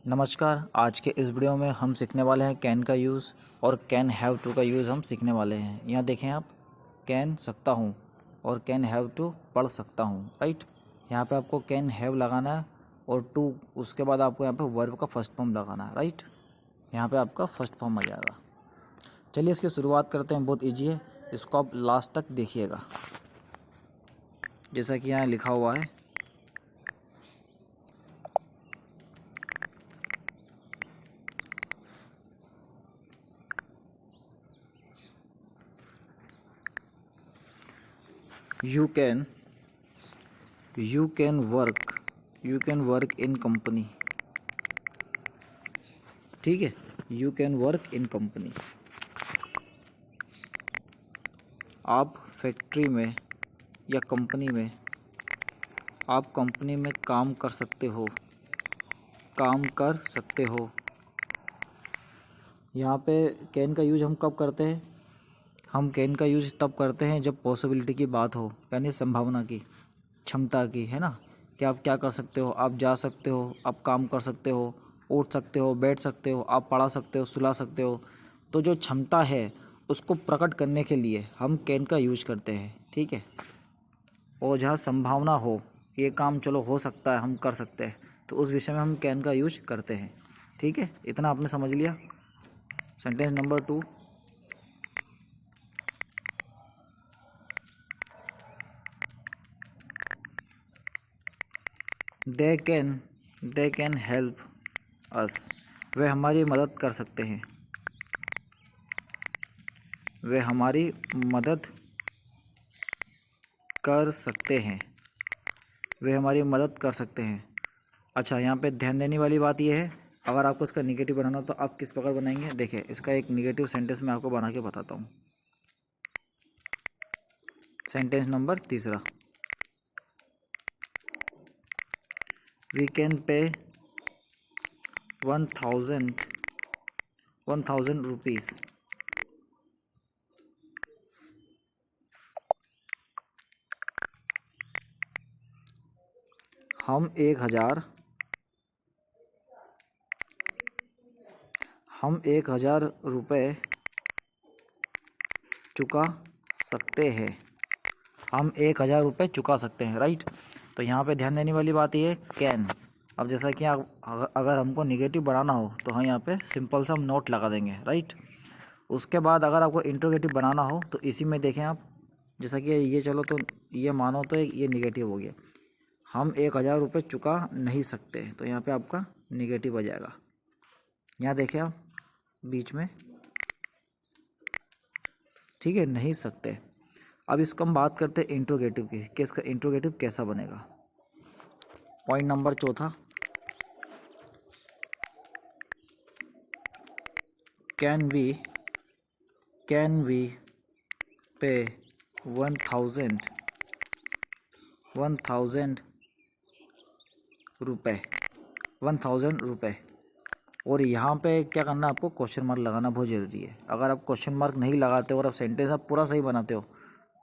नमस्कार। आज के इस वीडियो में हम सीखने वाले हैं कैन का यूज़ और कैन हैव टू का यूज़ हम सीखने वाले हैं। यहाँ देखें आप, कैन सकता हूँ और कैन हैव टू पढ़ सकता हूँ, राइट। यहाँ पे आपको कैन हैव लगाना है और टू उसके बाद आपको यहाँ पे वर्ब का फर्स्ट फॉर्म लगाना है, राइट। यहाँ पे आपका फर्स्ट फॉर्म आ जाएगा। चलिए इसकी शुरुआत करते हैं, बहुत ईजी है। इसको आप लास्ट तक देखिएगा, जैसा कि यहाँ लिखा हुआ है। You can work in company, ठीक है। You can work in company. आप फैक्ट्री में या कंपनी में, आप कंपनी में काम कर सकते हो, काम कर सकते हो। यहाँ पे कैन का यूज़ हम कब करते हैं? हम कैन का यूज़ तब करते हैं जब पॉसिबिलिटी की बात हो, यानी संभावना की, क्षमता की, है ना। कि आप क्या कर सकते हो, आप जा सकते हो, आप काम कर सकते हो, उठ सकते हो, बैठ सकते हो, आप पढ़ा सकते हो, सुला सकते हो। तो जो क्षमता है उसको प्रकट करने के लिए हम कैन का यूज करते हैं, ठीक है। और जहाँ संभावना हो, ये काम चलो हो सकता है, हम कर सकते हैं, तो उस विषय में हम कैन का यूज करते हैं, ठीक है। इतना आपने समझ लिया। Sentence number 2, they can help us. वे हमारी मदद कर सकते हैं, वे हमारी मदद कर सकते हैं, वे हमारी मदद कर सकते हैं। अच्छा, यहाँ पे ध्यान देने वाली बात यह है, अगर आपको इसका निगेटिव बनाना हो तो आप किस प्रकार बनाएंगे? देखिए, इसका एक निगेटिव सेंटेंस मैं आपको बना के बताता हूँ। Sentence number 3, we can pay 1000 rupees. हम 1000 रुपये चुका सकते हैं। हम 1000 रुपये चुका सकते हैं, राइट। तो यहाँ पे ध्यान देने वाली बात ये है, कैन। अब जैसा कि अगर हमको निगेटिव बनाना हो तो हम यहाँ पे सिंपल सा हम नोट लगा देंगे, राइट। उसके बाद अगर आपको इंट्रोगेटिव बनाना हो तो इसी में देखें आप, जैसा कि ये चलो तो ये मानो तो ये निगेटिव हो गया। हम 1000 रुपये चुका नहीं सकते, तो यहाँ पे आपका निगेटिव आ जाएगा। यहाँ देखें आप बीच में, ठीक है, नहीं सकते। अब इसको हम बात करते हैं इंट्रोगेटिव की, कि इसका इंट्रोगेटिव कैसा बनेगा। पॉइंट नंबर 4, कैन वी पे 1000 रुपये 1000 रुपये। और यहाँ पे क्या करना है, आपको क्वेश्चन मार्क लगाना बहुत ज़रूरी है। अगर आप क्वेश्चन मार्क नहीं लगाते और आप सेंटेंस आप पूरा सही बनाते हो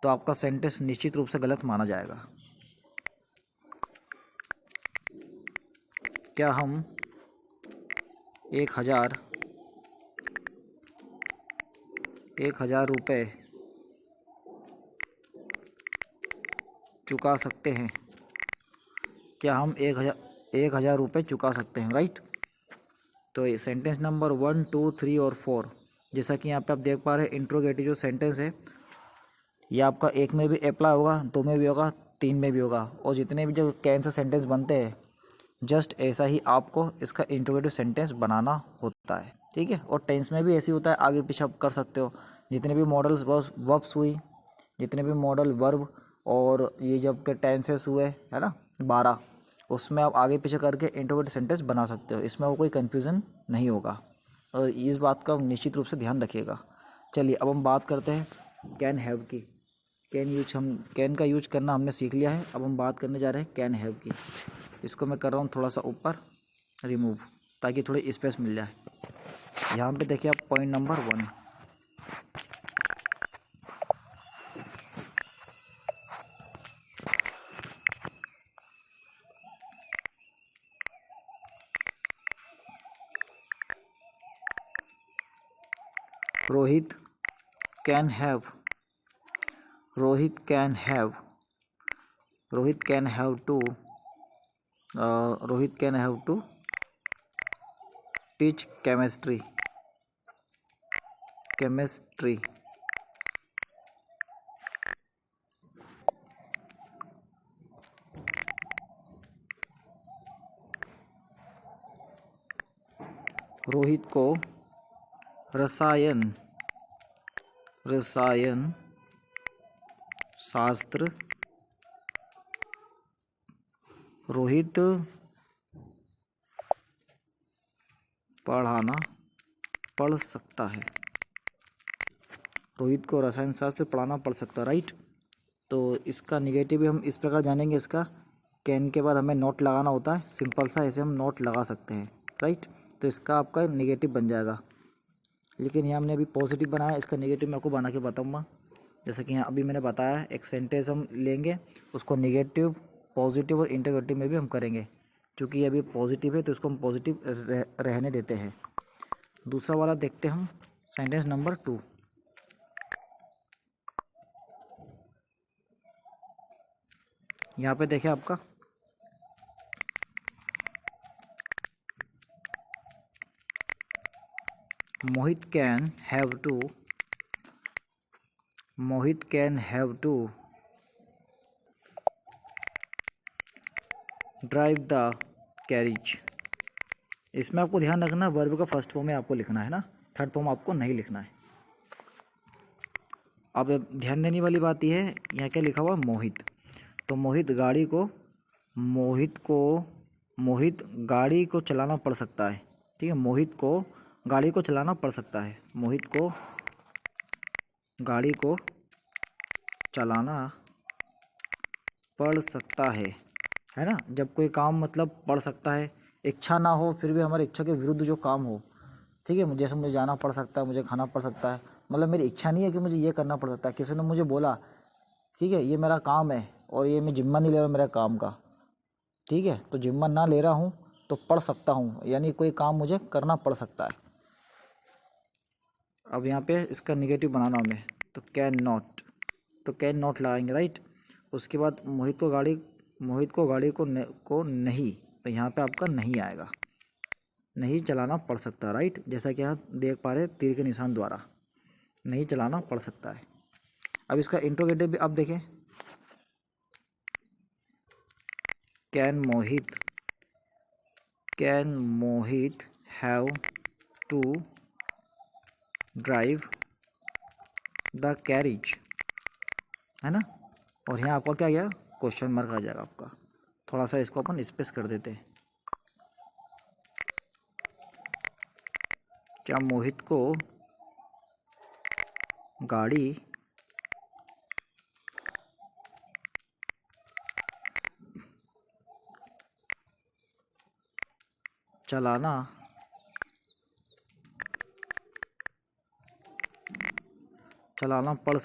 तो आपका सेंटेंस निश्चित रूप से गलत माना जाएगा। क्या हम 1000 रुपये चुका सकते हैं? क्या हम 1000 रुपये चुका सकते हैं, राइट। तो ये सेंटेंस नंबर 1, 2, 3 और 4, जैसा कि यहाँ पे आप देख पा रहे हैं, इंट्रोगेटिव जो सेंटेंस है ये आपका 1 में भी अप्लाई होगा, 2 में भी होगा, 3 में भी होगा। और जितने भी जो कैन से सेंटेंस बनते हैं, जस्ट ऐसा ही आपको इसका इंट्रोगेटिव सेंटेंस बनाना होता है, ठीक है। और टेंस में भी ऐसे होता है, आगे पीछे आप कर सकते हो। जितने भी मॉडल्स वर्ब्स हुई, जितने भी मॉडल वर्ब और ये जब के टेंसेस हुए, है ना, 12, उसमें आप आगे पीछे करके इंट्रोगेटिव सेंटेंस बना सकते हो। इसमें वो कोई कन्फ्यूज़न नहीं होगा, और इस बात का निश्चित रूप से ध्यान रखिएगा। चलिए अब हम बात करते हैं कैन हैव की। हम कैन का यूज करना हमने सीख लिया है, अब हम बात करने जा रहे हैं कैन हैव की। इसको मैं कर रहा हूँ थोड़ा सा ऊपर रिमूव, ताकि थोड़ी स्पेस मिल जाए। यहाँ पे देखिए आप point number 1, Rohit can have Rohit can have Rohit can have to Rohit can have to teach chemistry Rohit को रसायन शास्त्र रोहित पढ़ सकता है। रोहित को रसायन शास्त्र पढ़ाना पड़ सकता है, राइट। तो इसका निगेटिव भी हम इस प्रकार जानेंगे। इसका कैन के बाद हमें नॉट लगाना होता है, सिंपल सा ऐसे हम नॉट लगा सकते हैं, राइट। तो इसका आपका निगेटिव बन जाएगा। लेकिन यहाँ हमने अभी पॉजिटिव बनाया, इसका निगेटिव मैं आपको बना के बताऊँगा। जैसे कि यहाँ अभी मैंने बताया, एक सेंटेंस हम लेंगे, उसको निगेटिव, पॉजिटिव और इंटरोगेटिव में भी हम करेंगे। क्योंकि ये अभी पॉजिटिव है तो इसको हम पॉजिटिव रहने देते हैं। दूसरा वाला देखते हैं हम, सेंटेंस नंबर 2। यहाँ पे देखें आपका Mohit can have to drive the carriage. इसमें आपको ध्यान रखना, वर्ब का फर्स्ट फॉर्म में आपको लिखना है ना, थर्ड फॉर्म आपको नहीं लिखना है। अब ध्यान देने वाली बात यह है, यहाँ क्या लिखा हुआ मोहित, तो मोहित गाड़ी को चलाना पड़ सकता है, ठीक है। मोहित को गाड़ी को चलाना पड़ सकता है, मोहित को गाड़ी को चलाना पड़ सकता है ना। जब कोई काम मतलब पड़ सकता है, इच्छा ना हो फिर भी हमारी इच्छा के विरुद्ध जो काम हो, ठीक है। जैसे मुझे जाना पड़ सकता है, मुझे खाना पड़ सकता है, मतलब मेरी इच्छा नहीं है कि मुझे ये करना पड़ सकता है। किसी ने मुझे बोला, ठीक है, ये मेरा काम है और ये मैं जिम्मा नहीं ले रहा मेरा काम का, ठीक है, तो जिम्मा ना ले रहा हूँ तो पढ़ सकता हूँ, यानी कोई काम मुझे करना पड़ सकता है। अब यहाँ पे इसका निगेटिव बनाना हमें, तो कैन नॉट लगाएंगे, राइट। उसके बाद मोहित को गाड़ी को नहीं, तो यहाँ पे आपका नहीं आएगा, नहीं चलाना पड़ सकता, राइट। जैसा कि आप देख पा रहे तीर के निशान द्वारा नहीं चलाना पड़ सकता है। अब इसका इंट्रोगेटिव भी आप देखें, can Mohit have to drive the carriage, है ना। और यहाँ आपका क्या गया, क्वेश्चन मार्क आ जाएगा आपका। थोड़ा सा इसको अपन स्पेस कर देते हैं। क्या मोहित को गाड़ी चलाना पड़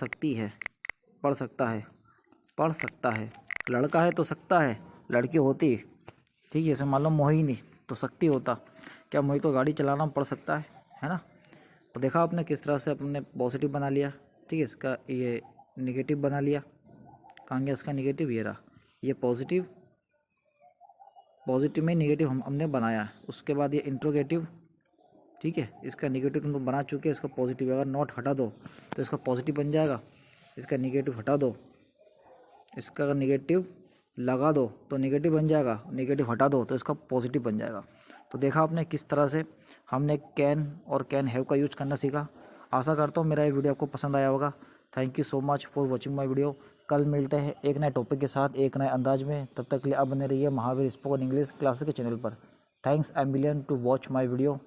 सकता है। लड़का है तो सकता है, लड़की होती, ठीक है, जैसे मान लो मोहिनी तो सकती होता। क्या मोहित को गाड़ी चलाना पड़ सकता है ना। तो देखा आपने किस तरह से अपने पॉजिटिव बना लिया, ठीक है। इसका ये निगेटिव बना लिया, कहाँ गया इसका निगेटिव, ये रहा, ये पॉजिटिव में निगेटिव हमने बनाया। उसके बाद ये इंट्रोगेटिव, ठीक है, इसका निगेटिव तुम लोग बना चुके हैं। इसका पॉजिटिव अगर नॉट हटा दो तो इसका पॉजिटिव बन जाएगा, इसका निगेटिव हटा दो, इसका अगर निगेटिव लगा दो तो निगेटिव बन जाएगा, निगेटिव हटा दो तो इसका पॉजिटिव बन जाएगा। तो देखा आपने किस तरह से हमने कैन और कैन हैव का यूज करना सीखा। आशा करता हूँ मेरा ये वीडियो आपको पसंद आया होगा। Thank you so much for watching my video. कल मिलते हैं एक नए टॉपिक के साथ, एक नए अंदाज में। तब तक के लिए आप बने रहिए महावीर स्पोकन इंग्लिश क्लासेस के चैनल पर। Thanks a million to watch my video.